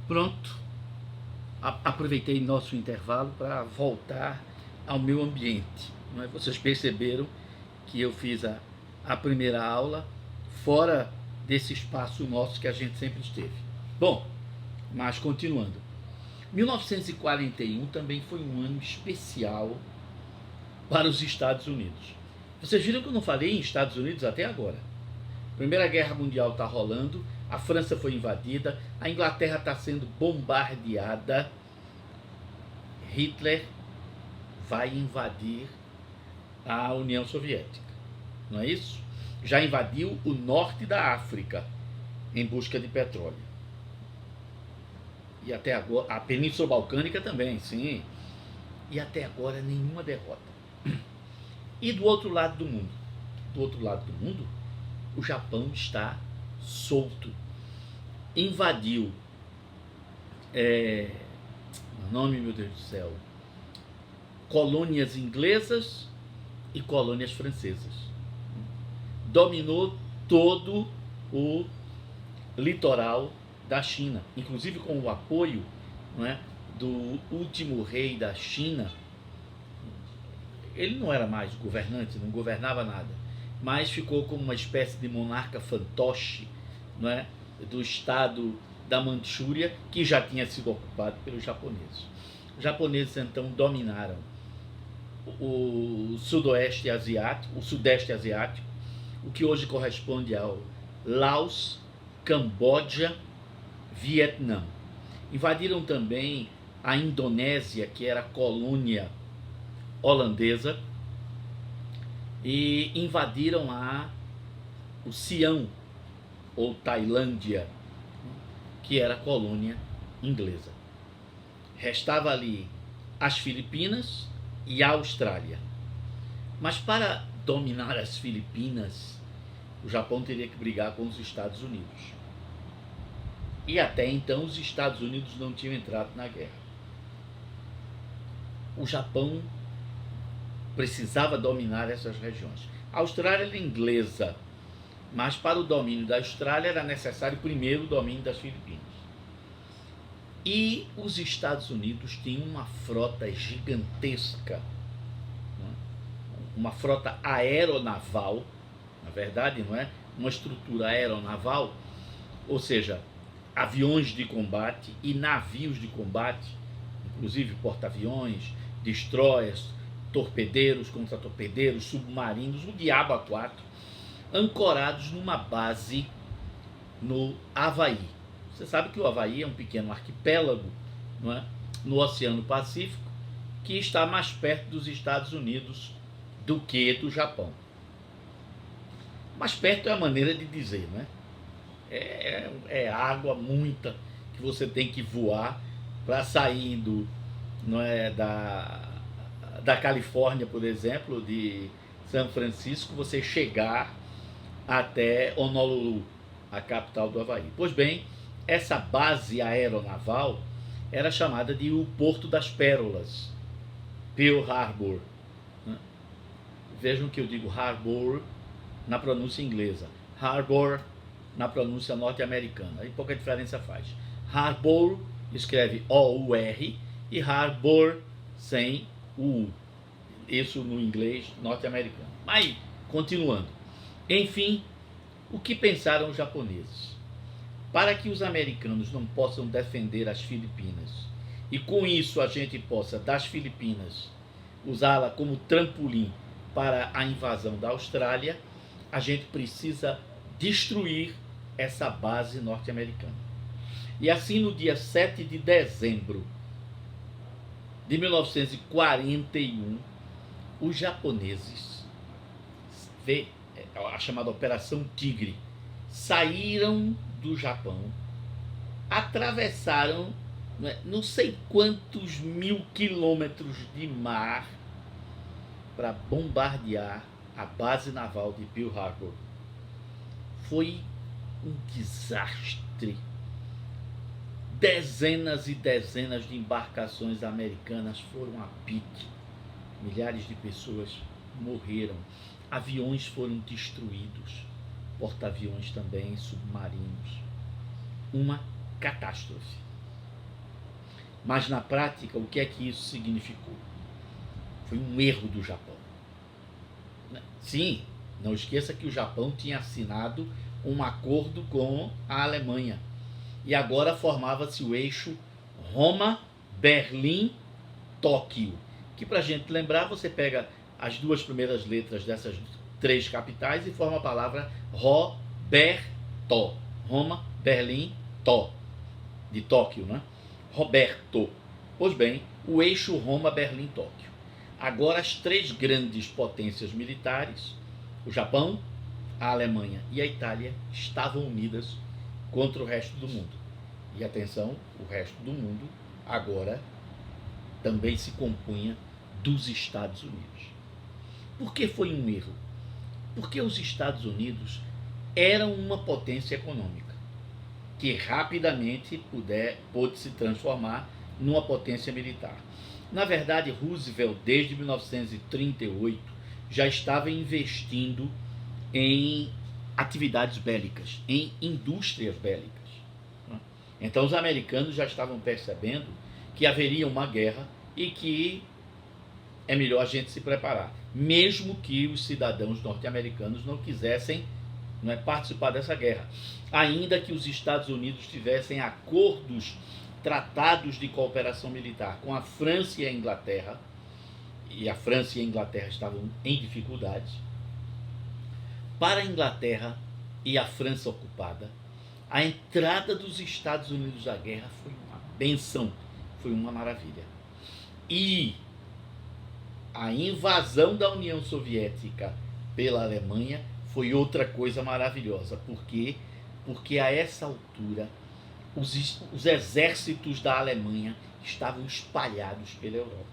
Pronto, aproveitei nosso intervalo para voltar ao meu ambiente. Não é? Vocês perceberam que eu fiz a primeira aula fora desse espaço nosso que a gente sempre esteve. Bom, mas continuando. 1941 também foi um ano especial para os Estados Unidos. Vocês viram que eu não falei em Estados Unidos até agora. A Primeira Guerra Mundial está rolando, a França foi invadida, a Inglaterra está sendo bombardeada. Hitler vai invadir a União Soviética, não é isso? Já invadiu o norte da África em busca de petróleo. E até agora, a Península Balcânica também, sim. E até agora nenhuma derrota. E do outro lado do mundo? Do outro lado do mundo, o Japão está solto. Invadiu, nome, meu Deus do céu, colônias inglesas e colônias francesas. Dominou todo o litoral da China, inclusive com o apoio, não é, do último rei da China. Ele não era mais governante, não governava nada, mas ficou como uma espécie de monarca fantoche, não é, do estado da Manchúria, que já tinha sido ocupado pelos japoneses. Os japoneses então dominaram o sudoeste asiático, o sudeste asiático, o que hoje corresponde ao Laos, Camboja, Vietnã. Invadiram também a Indonésia, que era colônia holandesa, e invadiram lá o Sião, ou Tailândia, que era colônia inglesa. Restava ali as Filipinas e a Austrália. Mas para dominar as Filipinas, o Japão teria que brigar com os Estados Unidos. E até então os Estados Unidos não tinham entrado na guerra. O Japão precisava dominar essas regiões. A Austrália era inglesa, mas para o domínio da Austrália era necessário primeiro o domínio das Filipinas. E os Estados Unidos tinham uma frota gigantesca, uma frota aeronaval, na verdade, não é? Uma estrutura aeronaval, ou seja, aviões de combate e navios de combate, inclusive porta-aviões, destroyers, torpedeiros, contra-torpedeiros, submarinos, o diabo a quatro, ancorados numa base no Havaí. Você sabe que o Havaí é um pequeno arquipélago, não é? No Oceano Pacífico, que está mais perto dos Estados Unidos do que do Japão. Mais perto é a maneira de dizer, não é? É água muita que você tem que voar para sair não é, da Califórnia, por exemplo, de São Francisco, você chegar até Honolulu, a capital do Havaí. Pois bem, essa base aeronaval era chamada de o Porto das Pérolas, Pearl Harbor. Vejam que eu digo Harbor na pronúncia inglesa, Harbor na pronúncia norte-americana, aí pouca diferença faz. Harbor escreve O-U-R e Harbor sem o U, isso no inglês norte-americano. Mas, continuando, enfim, o que pensaram os japoneses? Para que os americanos não possam defender as Filipinas e com isso a gente possa, das Filipinas, usá-la como trampolim para a invasão da Austrália, a gente precisa destruir essa base norte-americana. E assim, no dia 7 de dezembro de 1941, os japoneses, a chamada Operação Tigre, saíram do Japão, atravessaram não sei quantos mil quilômetros de mar para bombardear a base naval de Pearl Harbor. Foi um desastre. Dezenas e dezenas de embarcações americanas foram a pique. Milhares de pessoas morreram. Aviões foram destruídos. Porta-aviões também, submarinos. Uma catástrofe. Mas na prática, o que é que isso significou? Foi um erro do Japão. Sim, não esqueça que o Japão tinha assinado um acordo com a Alemanha. E agora formava-se o eixo Roma, Berlim, Tóquio. Que, para a gente lembrar, você pega as duas primeiras letras dessas três capitais e forma a palavra Roberto. Roma, Berlim, Tó. De Tóquio, né? Roberto. Pois bem, o eixo Roma, Berlim, Tóquio. Agora as três grandes potências militares, o Japão, a Alemanha e a Itália, estavam unidas contra o resto do mundo. E atenção, o resto do mundo agora também se compunha dos Estados Unidos. Por que foi um erro? Porque os Estados Unidos eram uma potência econômica que rapidamente pôde se transformar numa potência militar. Na verdade, Roosevelt, desde 1938, já estava investindo em atividades bélicas, em indústrias bélicas. Então os americanos já estavam percebendo que haveria uma guerra e que é melhor a gente se preparar, mesmo que os cidadãos norte-americanos não quisessem participar dessa guerra, ainda que os Estados Unidos tivessem acordos, tratados de cooperação militar com a França e a Inglaterra, e a França e a Inglaterra estavam em dificuldades. Para a Inglaterra e a França ocupada, a entrada dos Estados Unidos na guerra foi uma benção, foi uma maravilha. E a invasão da União Soviética pela Alemanha foi outra coisa maravilhosa. Por quê? Porque a essa altura os exércitos da Alemanha estavam espalhados pela Europa.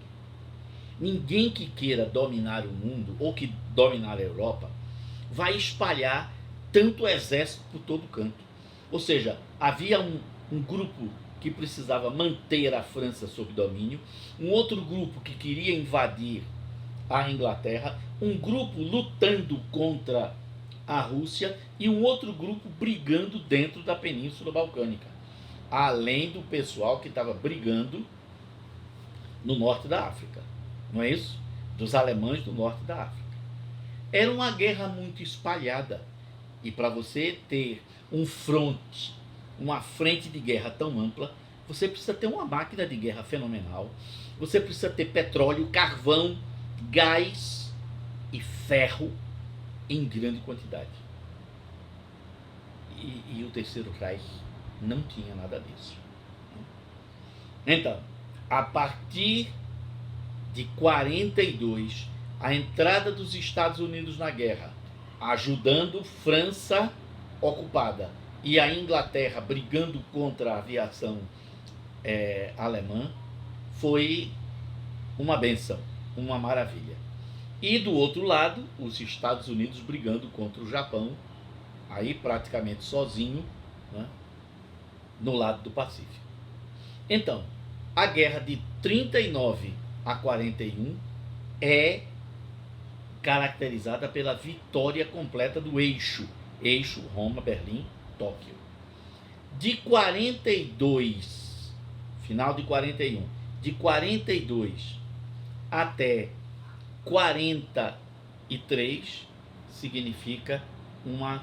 Ninguém que queira dominar o mundo ou que dominar a Europa vai espalhar tanto exército por todo canto. Ou seja, havia um grupo que precisava manter a França sob domínio, um outro grupo que queria invadir a Inglaterra, um grupo lutando contra a Rússia e um outro grupo brigando dentro da Península Balcânica, além do pessoal que estava brigando no norte da África, não é isso? Dos alemães do norte da África. Era uma guerra muito espalhada, e para você ter um fronte, uma frente de guerra tão ampla, você precisa ter uma máquina de guerra fenomenal, você precisa ter petróleo, carvão, gás e ferro em grande quantidade. E o Terceiro Reich não tinha nada disso. Então, a partir de 42, a entrada dos Estados Unidos na guerra, ajudando França ocupada e a Inglaterra brigando contra a aviação alemã, foi uma benção, uma maravilha. E do outro lado, os Estados Unidos brigando contra o Japão, aí praticamente sozinho, né, no lado do Pacífico. Então, a guerra de 39 a 41 é caracterizada pela vitória completa do eixo Roma, Berlim, Tóquio. De 42, final de 41, de 42 até 43 significa uma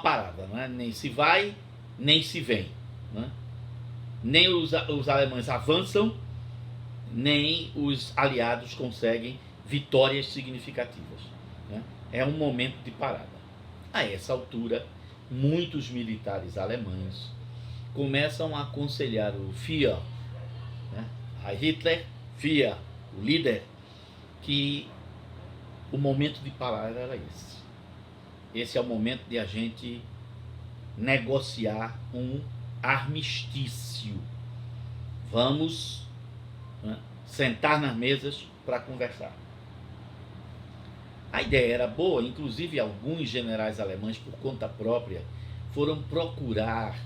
parada, né? Nem se vai, nem se vem, né? Nem os alemães avançam, nem os aliados conseguem vitórias significativas, né? É um momento de parada. A essa altura, muitos militares alemães começam a aconselhar o Führer, né? A Hitler, Führer, o líder, que o momento de parar era esse. Esse é o momento de a gente negociar um armistício. Vamos, né, sentar nas mesas para conversar. A ideia era boa, inclusive alguns generais alemães, por conta própria, foram procurar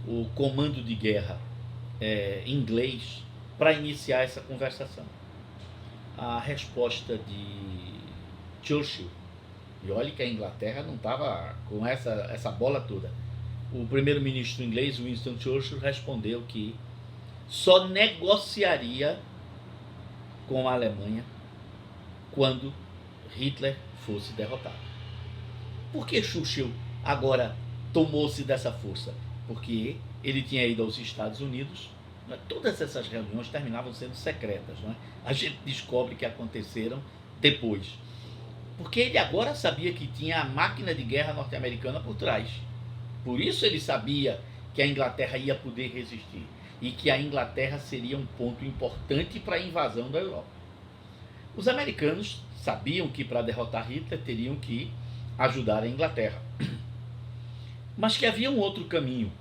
o comando de guerra inglês para iniciar essa conversação. A resposta de Churchill, e olha que a Inglaterra não estava com essa bola toda, o primeiro-ministro inglês, Winston Churchill, respondeu que só negociaria com a Alemanha quando Hitler fosse derrotado. Por que Churchill agora tomou-se dessa força? Porque ele tinha ido aos Estados Unidos. Todas essas reuniões terminavam sendo secretas, não é? A gente descobre que aconteceram depois. Porque ele agora sabia que tinha a máquina de guerra norte-americana por trás. Por isso ele sabia que a Inglaterra ia poder resistir e que a Inglaterra seria um ponto importante para a invasão da Europa. Os americanos sabiam que para derrotar Hitler teriam que ajudar a Inglaterra, mas que havia um outro caminho,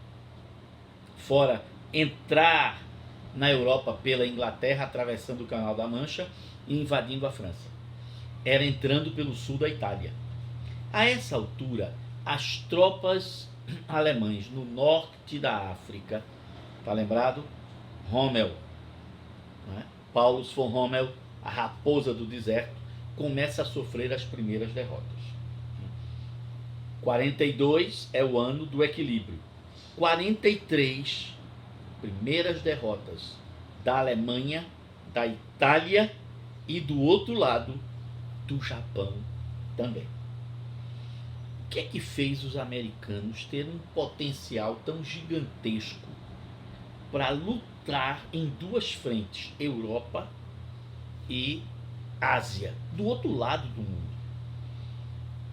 fora entrar na Europa pela Inglaterra, atravessando o Canal da Mancha e invadindo a França. Era entrando pelo sul da Itália. A essa altura, as tropas alemães no norte da África, está lembrado? Rommel, né? Paulus von Rommel, a raposa do deserto, começa a sofrer as primeiras derrotas. 42 é o ano do equilíbrio. 43, primeiras derrotas da Alemanha, da Itália e do outro lado, do Japão também. O que é que fez os americanos terem um potencial tão gigantesco para lutar em duas frentes, Europa e Ásia, do outro lado do mundo?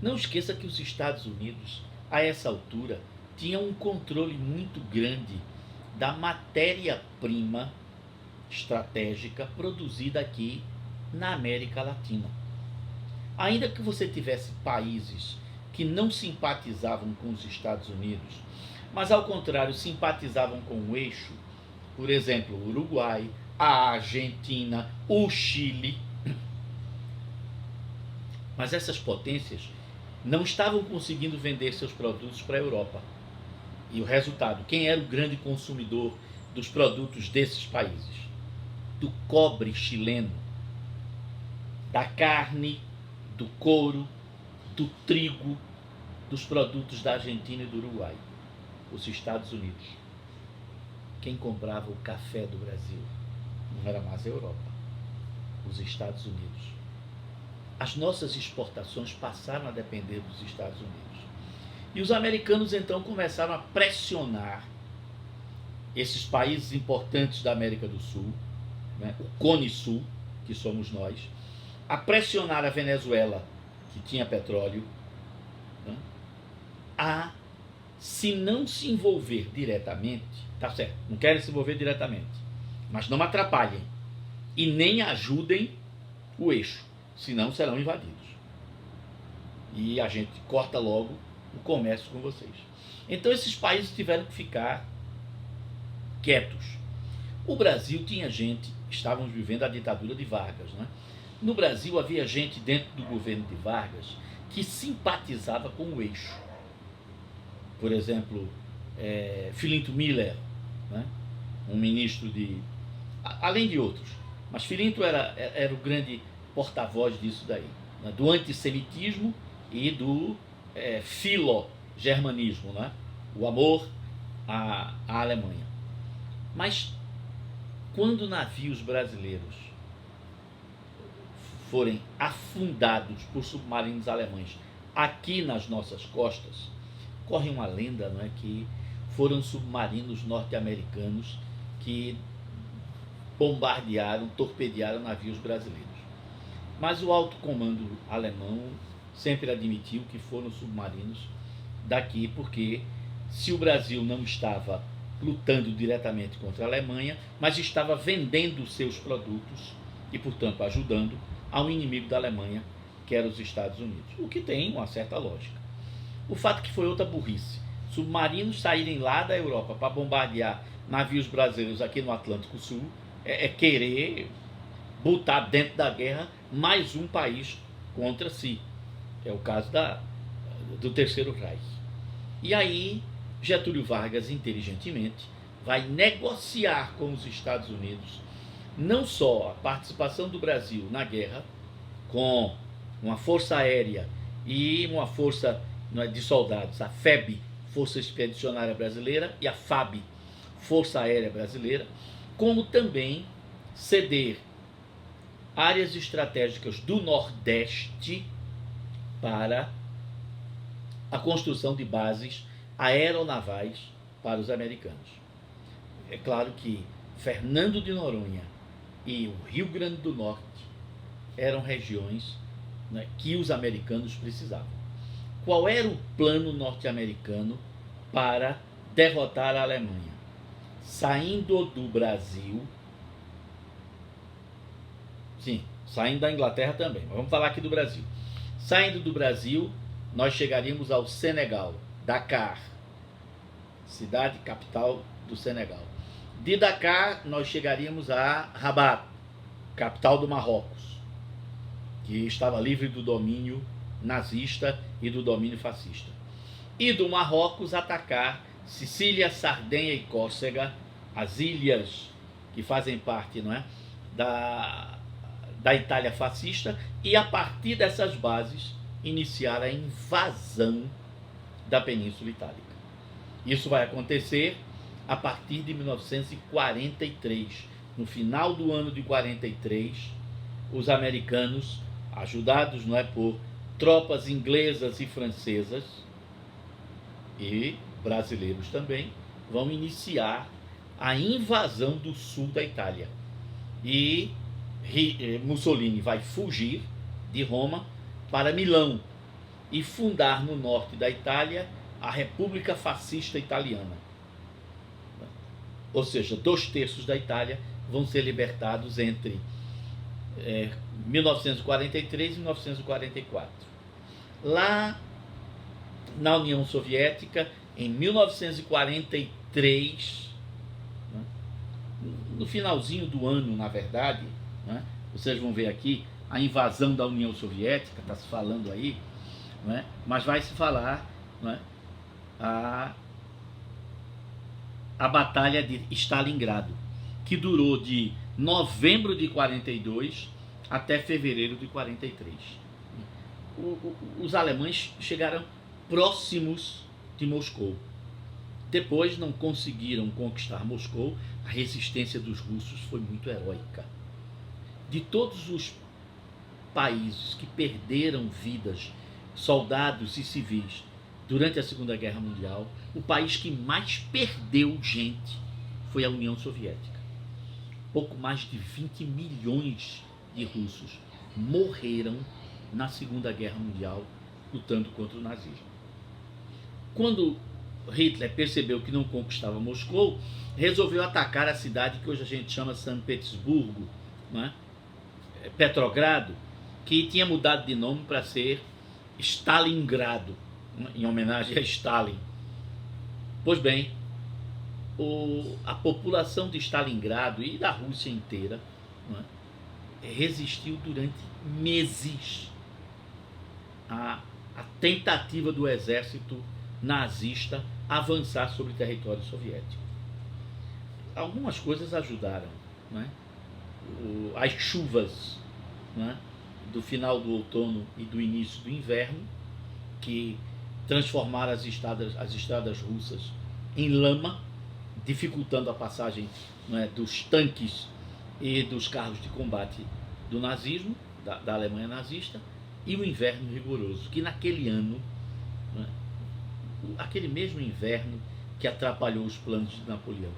Não esqueça que os Estados Unidos, a essa altura, tinham um controle muito grande da matéria-prima estratégica produzida aqui na América Latina. Ainda que você tivesse países que não simpatizavam com os Estados Unidos, mas ao contrário simpatizavam com o eixo, por exemplo, o Uruguai, a Argentina, o Chile, mas essas potências não estavam conseguindo vender seus produtos para a Europa. E o resultado, quem era o grande consumidor dos produtos desses países? Do cobre chileno, da carne, do couro, do trigo, dos produtos da Argentina e do Uruguai. Os Estados Unidos. Quem comprava o café do Brasil? Não era mais a Europa, os Estados Unidos. As nossas exportações passaram a depender dos Estados Unidos. E os americanos então começaram a pressionar esses países importantes da América do Sul, né, o Cone Sul, que somos nós, a pressionar a Venezuela, que tinha petróleo, né, a, se não se envolver diretamente, tá certo, não querem se envolver diretamente, mas não atrapalhem e nem ajudem o eixo, senão serão invadidos. E a gente corta logo o comércio com vocês. Então esses países tiveram que ficar quietos. O Brasil tinha gente, estávamos vivendo a ditadura de Vargas, né? No Brasil havia gente dentro do governo de Vargas que simpatizava com o eixo. Por exemplo, Filinto Miller, né? Um ministro de... além de outros. Mas Filinto era o grande porta-voz disso daí, né? Do antissemitismo e do filo-germanismo, né? O amor à Alemanha. Mas quando navios brasileiros forem afundados por submarinos alemães aqui nas nossas costas, corre uma lenda, não é, que foram submarinos norte-americanos que bombardearam, torpedearam navios brasileiros. Mas o alto comando alemão sempre admitiu que foram submarinos daqui, porque se o Brasil não estava lutando diretamente contra a Alemanha, mas estava vendendo seus produtos e, portanto, ajudando ao inimigo da Alemanha, que era os Estados Unidos, o que tem uma certa lógica. O fato que foi outra burrice, submarinos saírem lá da Europa para bombardear navios brasileiros aqui no Atlântico Sul, é querer botar dentro da guerra mais um país contra si. É o caso do Terceiro Reich. E aí Getúlio Vargas, inteligentemente, vai negociar com os Estados Unidos não só a participação do Brasil na guerra, com uma força aérea e uma força de soldados, a FEB, Força Expedicionária Brasileira, e a FAB, Força Aérea Brasileira, como também ceder áreas estratégicas do Nordeste para a construção de bases aeronavais para os americanos. É claro que Fernando de Noronha e o Rio Grande do Norte eram regiões, né, que os americanos precisavam. Qual era o plano norte-americano para derrotar a Alemanha? Saindo do Brasil, sim, saindo da Inglaterra também, mas vamos falar aqui do Brasil. Saindo do Brasil, nós chegaríamos ao Senegal, Dakar, cidade capital do Senegal. De Dakar, nós chegaríamos a Rabat, capital do Marrocos, que estava livre do domínio nazista e do domínio fascista. E do Marrocos atacar Sicília, Sardenha e Córcega, as ilhas que fazem parte, não é, da Itália fascista, e a partir dessas bases iniciar a invasão da Península Itálica. Isso vai acontecer a partir de 1943. No final do ano de 43, os americanos, ajudados, não é, por tropas inglesas e francesas, e brasileiros também, vão iniciar a invasão do sul da Itália. E Mussolini vai fugir de Roma para Milão e fundar no norte da Itália a República Fascista Italiana. Ou seja, 2/3 da Itália vão ser libertados entre 1943 e 1944. Lá na União Soviética, em 1943, né, no finalzinho do ano, na verdade, né, vocês vão ver aqui a invasão da União Soviética, está se falando aí, né, mas vai se falar, né, a Batalha de Stalingrado, que durou de novembro de 42 até fevereiro de 43. Os alemães chegaram próximos de Moscou. Depois não conseguiram conquistar Moscou. A resistência dos russos foi muito heróica. De todos os países que perderam vidas, soldados e civis, durante a Segunda Guerra Mundial, o país que mais perdeu gente foi a União Soviética. Pouco mais de 20 milhões de russos morreram na Segunda Guerra Mundial lutando contra o nazismo. Quando Hitler percebeu que não conquistava Moscou, resolveu atacar a cidade que hoje a gente chama São Petersburgo, né? Petrogrado, que tinha mudado de nome para ser Stalingrado, em homenagem a Stalin. Pois bem, a população de Stalingrado e da Rússia inteira, né, resistiu durante meses à tentativa do exército nazista avançar sobre o território soviético. Algumas coisas ajudaram, né? As chuvas, né, do final do outono e do início do inverno, que transformaram as estradas russas em lama, dificultando a passagem, né, dos tanques e dos carros de combate do nazismo, da Alemanha nazista, e o inverno rigoroso, que naquele ano, né, aquele mesmo inverno que atrapalhou os planos de Napoleão,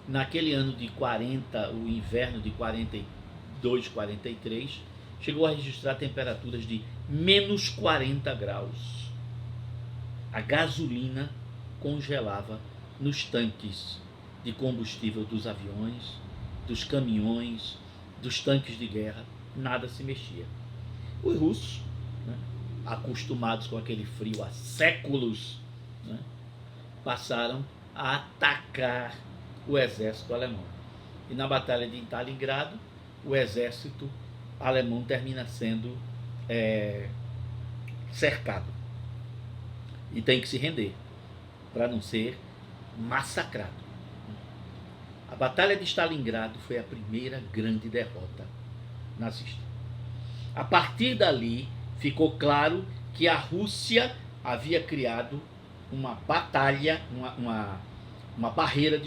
naquele ano de 40, o inverno de 42, 43, chegou a registrar temperaturas de menos 40 graus. A gasolina congelava nos tanques de combustível dos aviões, dos caminhões, dos tanques de guerra, nada se mexia. Os russos, né, acostumados com aquele frio há séculos, né, passaram a atacar o exército alemão. E na Batalha de Stalingrado, o exército alemão termina sendo cercado e tem que se render para não ser massacrado. A Batalha de Stalingrado foi a primeira grande derrota nazista. A partir dali, ficou claro que a Rússia havia criado uma batalha, uma barreira,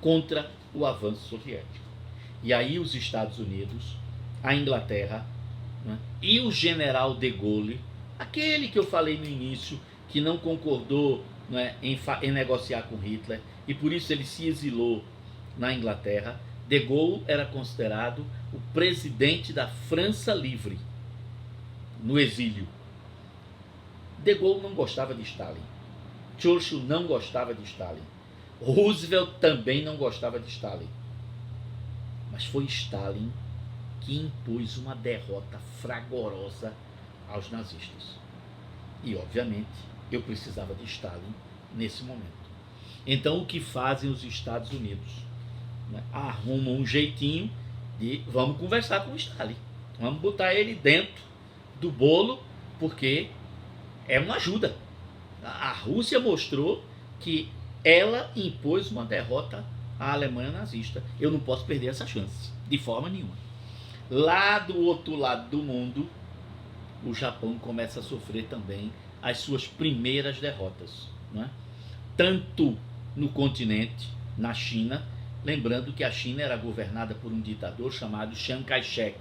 contra o avanço soviético. E aí os Estados Unidos, a Inglaterra, né, e o general de Gaulle, aquele que eu falei no início, que não concordou, né, em negociar com Hitler, e por isso ele se exilou na Inglaterra. De Gaulle era considerado o presidente da França livre, no exílio. De Gaulle não gostava de Stalin. Churchill não gostava de Stalin. Roosevelt também não gostava de Stalin. Mas foi Stalin que impôs uma derrota fragorosa aos nazistas. E, obviamente, eu precisava de Stalin nesse momento. Então, o que fazem os Estados Unidos? Né? Arrumam um jeitinho de vamos conversar com o Stalin. Vamos botar ele dentro do bolo, porque é uma ajuda. A Rússia mostrou que ela impôs uma derrota à Alemanha nazista. Eu não posso perder essa chance, de forma nenhuma. Lá do outro lado do mundo, o Japão começa a sofrer também as suas primeiras derrotas, né? Tanto no continente, na China, lembrando que a China era governada por um ditador chamado Chiang Kai-shek,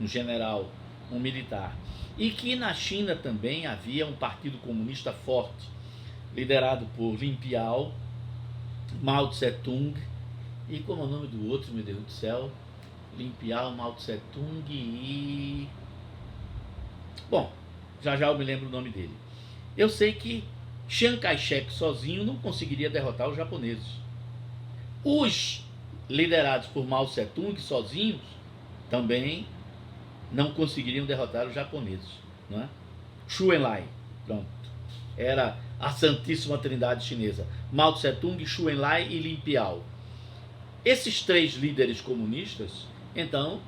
um general, um militar, e que na China também havia um partido comunista forte, liderado por Lin Piao, Mao Tse-tung, e como é o nome do outro, meu Deus do céu? Lin Piao, Mao Tse-tung e... Bom, já já eu me lembro o nome dele. Eu sei que Chiang Kai-shek sozinho não conseguiria derrotar os japoneses. Os liderados por Mao Tse-tung sozinhos também não conseguiriam derrotar os japoneses, não é? Xu Enlai, pronto. Era a Santíssima Trindade chinesa. Mao Tse-tung, Xu Enlai e Lin Piao. Esses três líderes comunistas, então,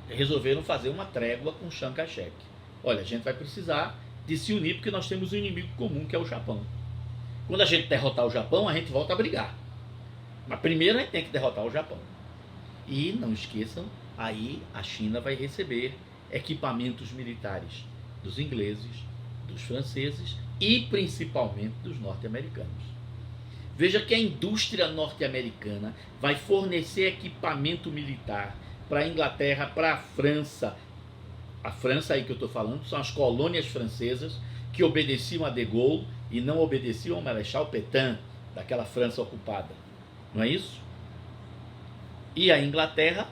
resolveram fazer uma trégua com Chiang Kai-shek. Olha, a gente vai precisar de se unir porque nós temos um inimigo comum, que é o Japão. Quando a gente derrotar o Japão, a gente volta a brigar. Mas primeiro a gente tem que derrotar o Japão. E não esqueçam, aí a China vai receber equipamentos militares dos ingleses, dos franceses e principalmente dos norte-americanos. Veja que a indústria norte-americana vai fornecer equipamento militar para a Inglaterra, para a França. A França aí que eu estou falando são as colônias francesas que obedeciam a De Gaulle e não obedeciam ao Marechal Pétain, daquela França ocupada. Não é isso? E a Inglaterra,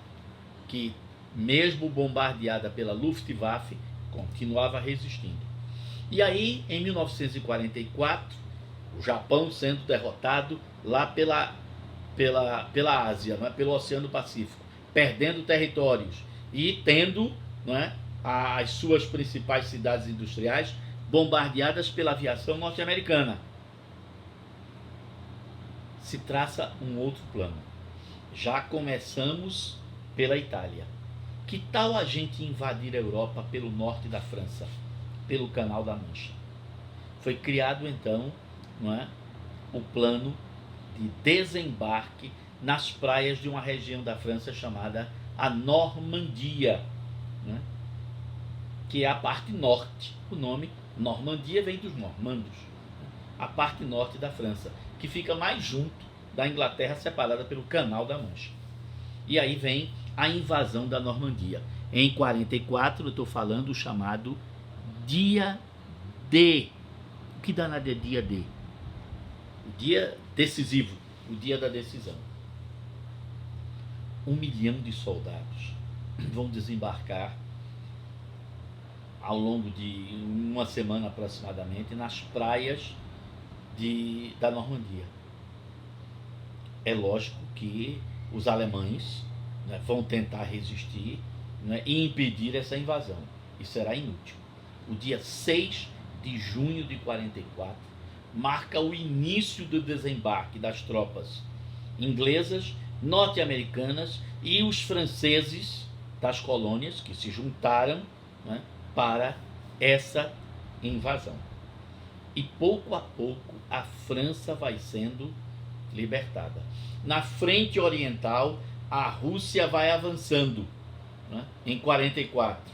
que mesmo bombardeada pela Luftwaffe, continuava resistindo. E aí, em 1944, o Japão sendo derrotado lá pela Ásia, não é? Pelo Oceano Pacífico, perdendo territórios e tendo, não é, as suas principais cidades industriais bombardeadas pela aviação norte-americana. Se traça um outro plano. Já começamos pela Itália. Que tal a gente invadir a Europa pelo norte da França, pelo Canal da Mancha? Foi criado então, não é, o plano de desembarque nas praias de uma região da França chamada a Normandia, né? Que é a parte norte. O nome Normandia vem dos normandos, a parte norte da França, que fica mais junto da Inglaterra, separada pelo Canal da Mancha. E aí vem a invasão da Normandia. Em 44, eu estou falando o chamado Dia D. O que danado é Dia D? O dia decisivo, o dia da decisão. 1 milhão de soldados vão desembarcar ao longo de uma semana aproximadamente nas praias da Normandia. É lógico que os alemães, né, vão tentar resistir, né, e impedir essa invasão. E será inútil. O dia 6 de junho de 44 marca o início do desembarque das tropas inglesas, norte-americanas e os franceses das colônias que se juntaram, né, para essa invasão. E pouco a pouco a França vai sendo libertada. Na frente oriental, a Rússia vai avançando, né, em 44.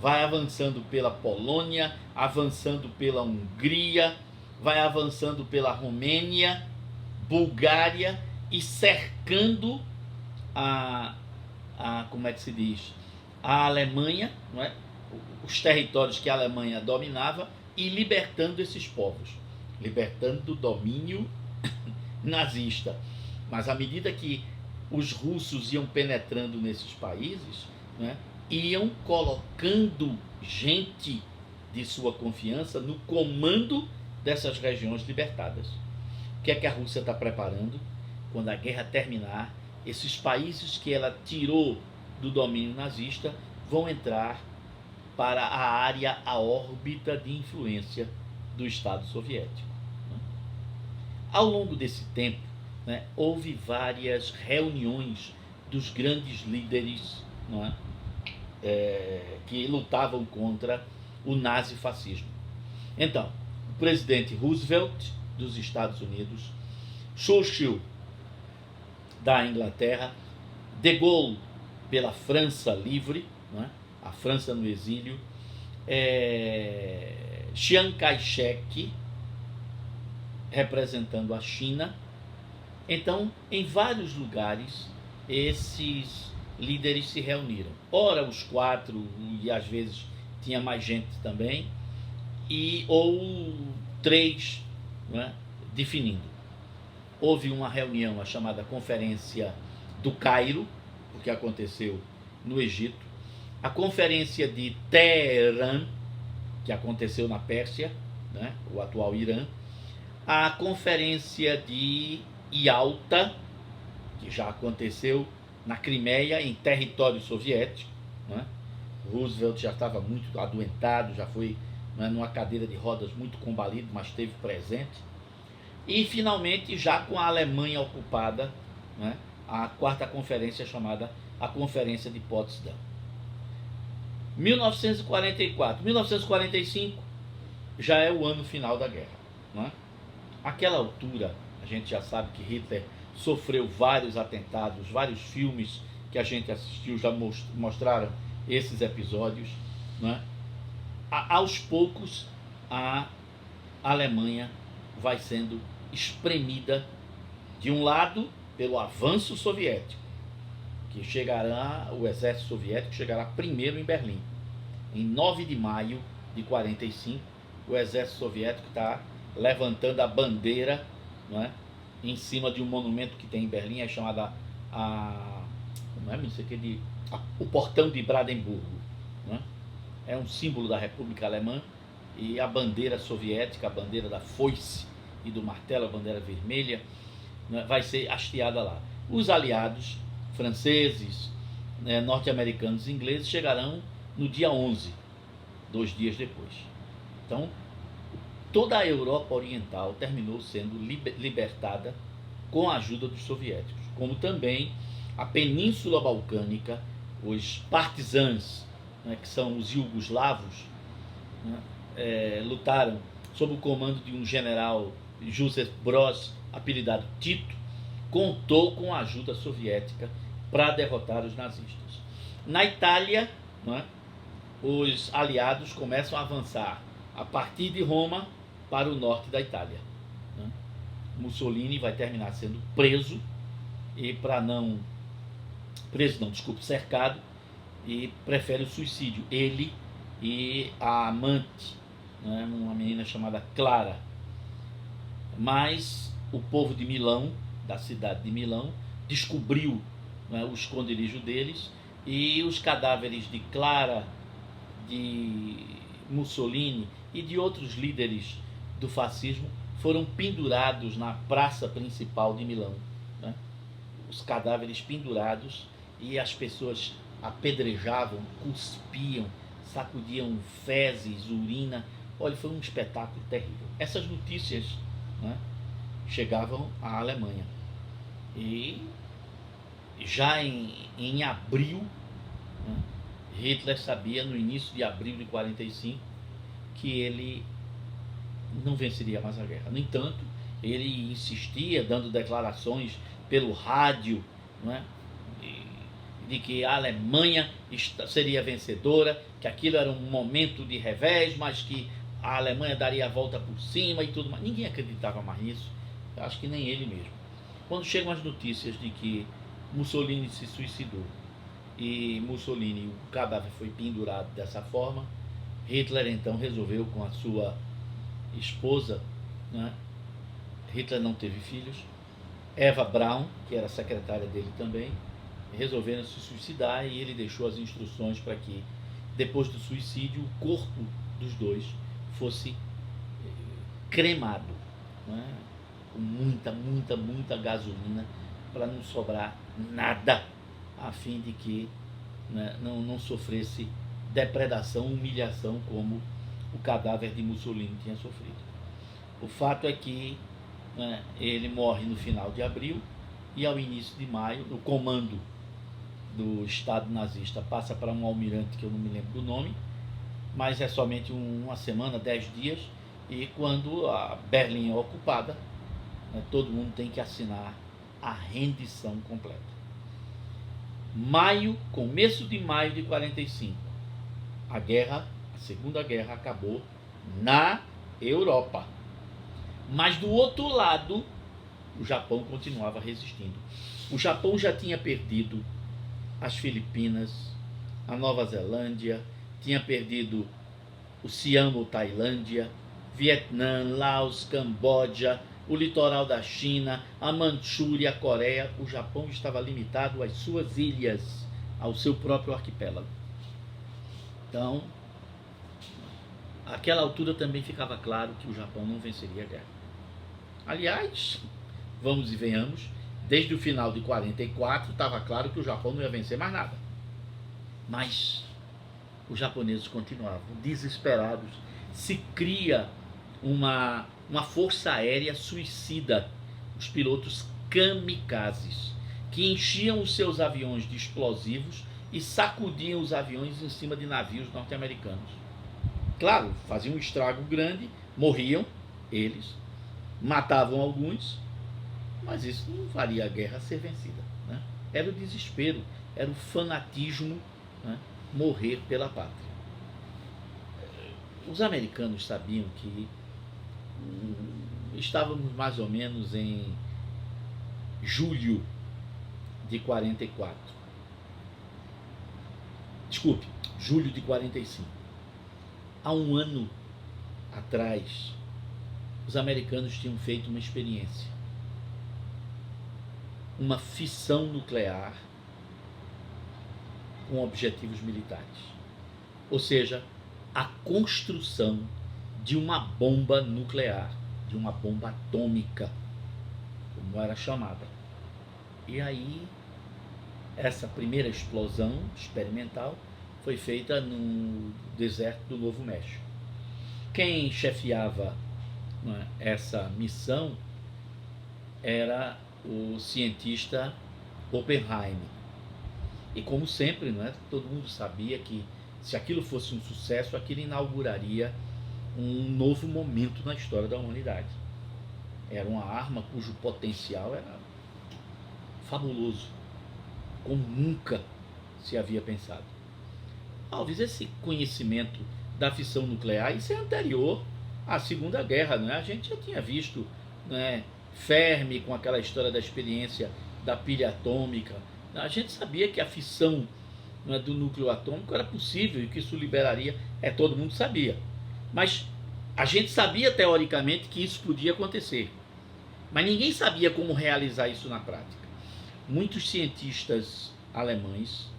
Vai avançando pela Polônia, avançando pela Hungria, vai avançando pela Romênia, Bulgária e cercando como é que se diz, a Alemanha, não é? Os territórios que a Alemanha dominava, e libertando esses povos, libertando do domínio nazista. Mas à medida que os russos iam penetrando nesses países, né, iam colocando gente de sua confiança no comando dessas regiões libertadas. O que é que a Rússia está preparando? Quando a guerra terminar, esses países que ela tirou do domínio nazista vão entrar para a área, a órbita de influência do Estado soviético. Ao longo desse tempo, né, houve várias reuniões dos grandes líderes, não é? Que lutavam contra o nazifascismo. Então, o presidente Roosevelt dos Estados Unidos, Churchill da Inglaterra, De Gaulle pela França livre, não é? A França no exílio, Chiang Kai-shek representando a China. Então, em vários lugares, esses líderes se reuniram. Ora os 4, e às vezes tinha mais gente também, ou 3, não é? Definindo. Houve uma reunião, a chamada Conferência do Cairo, porque aconteceu no Egito, a Conferência de Teherã, que aconteceu na Pérsia, né? O atual Irã, a Conferência de Yalta, que já aconteceu na Crimeia, em território soviético, né? Roosevelt já estava muito adoentado, já foi, né, numa cadeira de rodas muito combalido, mas esteve presente. E finalmente, já com a Alemanha ocupada, né, a 4ª conferência, chamada a Conferência de Potsdam. 1944, 1945 já é o ano final da guerra, né? Àquela altura, a gente já sabe que Hitler sofreu vários atentados, vários filmes que a gente assistiu já mostraram esses episódios, né? Aos poucos, a Alemanha vai sendo espremida, de um lado, pelo avanço soviético, que chegará, o exército soviético chegará primeiro em Berlim. Em 9 de maio de 45, o exército soviético está levantando a bandeira, não é? Em cima de um monumento que tem em Berlim, é chamada o Portão de Brandemburgo, não é? É um símbolo da República Alemã, e a bandeira soviética, a bandeira da foice e do martelo, a bandeira vermelha, né, vai ser hasteada lá. Os aliados franceses, né, norte-americanos e ingleses chegarão no dia 11, 2 dias depois. Então, toda a Europa Oriental terminou sendo libertada com a ajuda dos soviéticos, como também a Península Balcânica, os partisans, né, que são os iugoslavos, né, lutaram sob o comando de um general, Joseph Broz, apelidado Tito, contou com a ajuda soviética para derrotar os nazistas. Na Itália, né, os aliados começam a avançar a partir de Roma para o norte da Itália, né? Mussolini vai terminar sendo preso, e cercado, e prefere o suicídio, ele e a amante, né, uma menina chamada Clara. Mas o povo de Milão, da cidade de Milão, descobriu, né, o esconderijo deles, e os cadáveres de Clara, de Mussolini e de outros líderes do fascismo foram pendurados na praça principal de Milão, né? Os cadáveres pendurados, e as pessoas apedrejavam, cuspiam, sacudiam fezes, urina. Olha, foi um espetáculo terrível. Essas notícias, né, chegavam à Alemanha. E já em abril, né, Hitler sabia, no início de abril de 45, que ele não venceria mais a guerra. No entanto, ele insistia, dando declarações pelo rádio, não é, de que a Alemanha seria vencedora, que aquilo era um momento de revés, mas que a Alemanha daria a volta por cima e tudo mais. Ninguém acreditava mais nisso, eu acho que nem ele mesmo. quando chegam as notícias de que Mussolini se suicidou e Mussolini, o cadáver foi pendurado dessa forma, Hitler então resolveu com a sua esposa, né? Hitler não teve filhos, Eva Braun, que era secretária dele também, resolveram se suicidar, e ele deixou as instruções para que, depois do suicídio, o corpo dos dois fosse cremado, né? Com muita gasolina, para não sobrar nada, a fim de que, né, não sofresse depredação, humilhação, como o cadáver de Mussolini tinha sofrido. O fato é que, né, ele morre no final de abril, e ao início de maio, o comando do Estado nazista passa para um almirante que eu não me lembro do nome, mas é somente uma semana, 10 dias, e quando a Berlim é ocupada, né, todo mundo tem que assinar a rendição completa. Maio, começo de maio de 45, a Segunda Guerra acabou na Europa. Mas do outro lado, o Japão continuava resistindo. O Japão já tinha perdido as Filipinas, a Nova Zelândia, tinha perdido o Siam ou Tailândia, Vietnã, Laos, Camboja, o litoral da China, a Manchúria, a Coreia. O Japão estava limitado às suas ilhas, ao seu próprio arquipélago. Então, àquela altura também ficava claro que o Japão não venceria a guerra. Aliás, vamos e venhamos, desde o final de 44 estava claro que o Japão não ia vencer mais nada. Mas os japoneses continuavam desesperados. Se cria uma força aérea suicida, os pilotos kamikazes, que enchiam os seus aviões de explosivos e sacudiam os aviões em cima de navios norte-americanos. Claro, faziam um estrago grande, morriam eles, matavam alguns, mas isso não faria a guerra ser vencida, né? Era o desespero, era o fanatismo, né? Morrer pela pátria. Os americanos sabiam que estávamos mais ou menos em julho de 44. Desculpe, julho de 45. Há um ano atrás, os americanos tinham feito uma experiência, uma fissão nuclear com objetivos militares. Ou seja, a construção de uma bomba nuclear, de uma bomba atômica, como era chamada. E aí, essa primeira explosão experimental foi feita no deserto do Novo México. Quem chefiava, né, essa missão era o cientista Oppenheimer. E como sempre, né, todo mundo sabia que se aquilo fosse um sucesso, aquilo inauguraria um novo momento na história da humanidade. Era uma arma cujo potencial era fabuloso, como nunca se havia pensado. Talvez esse conhecimento da fissão nuclear, isso é anterior à Segunda Guerra, né? A gente já tinha visto, né, Fermi com aquela história da experiência da pilha atômica. A gente sabia que a fissão, né, do núcleo atômico era possível e que isso liberaria, todo mundo sabia. Mas a gente sabia teoricamente que isso podia acontecer, mas ninguém sabia como realizar isso na prática. Muitos cientistas alemães,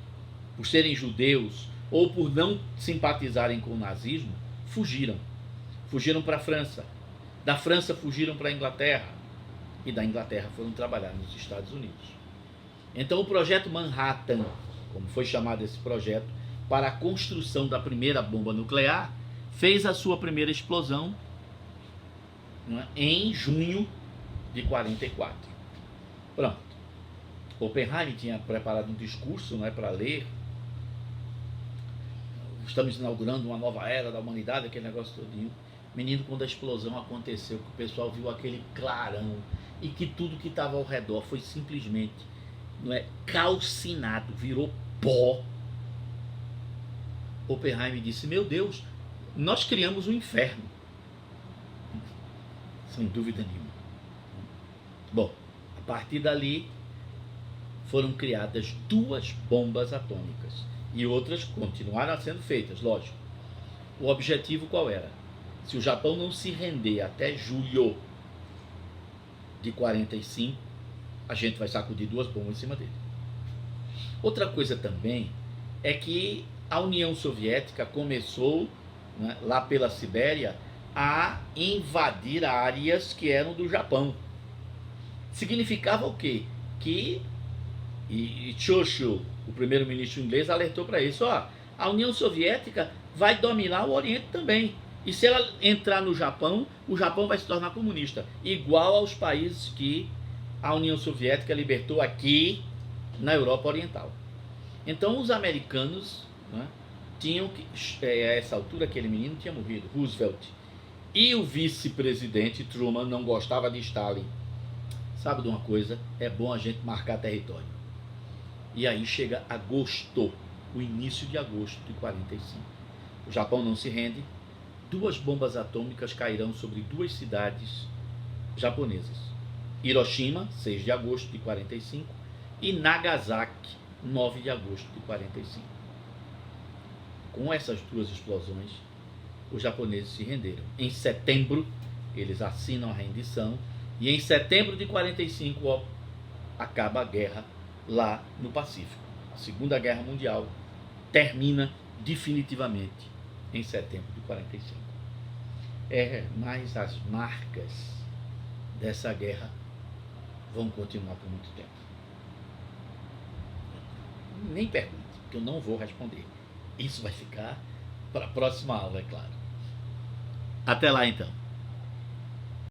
por serem judeus ou por não simpatizarem com o nazismo, fugiram para a França. Da França fugiram para a Inglaterra, e da Inglaterra foram trabalhar nos Estados Unidos. Então o projeto Manhattan, como foi chamado esse projeto, para a construção da primeira bomba nuclear, fez a sua primeira explosão, né, em junho de 44. Pronto. Oppenheimer tinha preparado um discurso, né, para ler. Estamos inaugurando uma nova era da humanidade, aquele negócio todinho. Menino, quando a explosão aconteceu, que o pessoal viu aquele clarão e que tudo que estava ao redor foi simplesmente, não é, calcinado, virou pó. Oppenheimer disse: meu Deus, nós criamos um inferno. Sem dúvida nenhuma. Bom, a A partir dali, foram criadas 2 bombas atômicas e outras continuaram sendo feitas, lógico. O objetivo qual era? Se o Japão não se render até julho de 45, a gente vai sacudir 2 bombas em cima dele. Outra coisa também é que a União Soviética começou, né, lá pela Sibéria, a invadir áreas que eram do Japão. Significava o quê? Que Churchill, o primeiro-ministro inglês, alertou para isso: ó, a União Soviética vai dominar o Oriente também. E se ela entrar no Japão, o Japão vai se tornar comunista, igual aos países que a União Soviética libertou aqui na Europa Oriental. Então os americanos, né, tinham que, a essa altura aquele menino tinha morrido, Roosevelt, e o vice-presidente Truman não gostava de Stalin. Sabe de uma coisa? É bom a gente marcar território. E aí chega agosto, o início de agosto de 45. O Japão não se rende, 2 bombas atômicas cairão sobre 2 cidades japonesas. Hiroshima, 6 de agosto de 45, e Nagasaki, 9 de agosto de 45. Com essas 2 explosões, os japoneses se renderam. Em setembro, eles assinam a rendição, e em setembro de 45, ó, acaba a guerra lá no Pacífico. A Segunda Guerra Mundial termina definitivamente em setembro de 45. Mas as marcas dessa guerra vão continuar por muito tempo. Nem pergunte, que eu não vou responder. Isso vai ficar para a próxima aula, é claro. Até lá então.